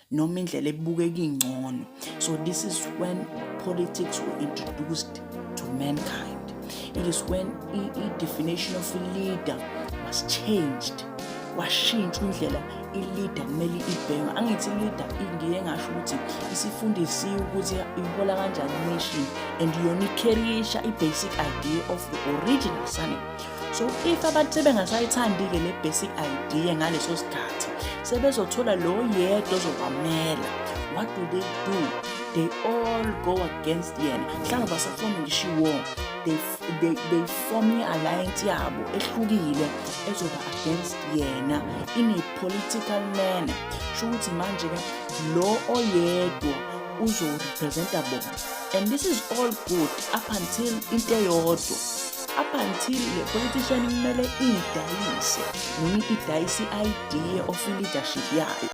noma indlela ebukeka ingcono. So this is when politics were introduced to mankind. It is when i-definition of a leader was changed. Washintsha indlela i-leader kumele ibhekwe. Angithi i-leader ngiye ngasho ukuthi isifundisiwe ukuthi ihola kanjani nation and yona ikherisha i-basic idea of the original surname. So if abantu sebengasayithandi-ke le basic idea ngaleso sikhathi sebezothola lo yedwa ozobamela, what do? They all go against yena. Mhlawumbe basafoma ngisho war. They form i-alliance yabo ehlukile ezoba against yena in a political manner. Shukuthi manje-ke lo oyedwa uzo-representa bona. And this is all good up until into eyodwa. Up until le politician kumele idayise noma idayise i-idea of leadership yayo.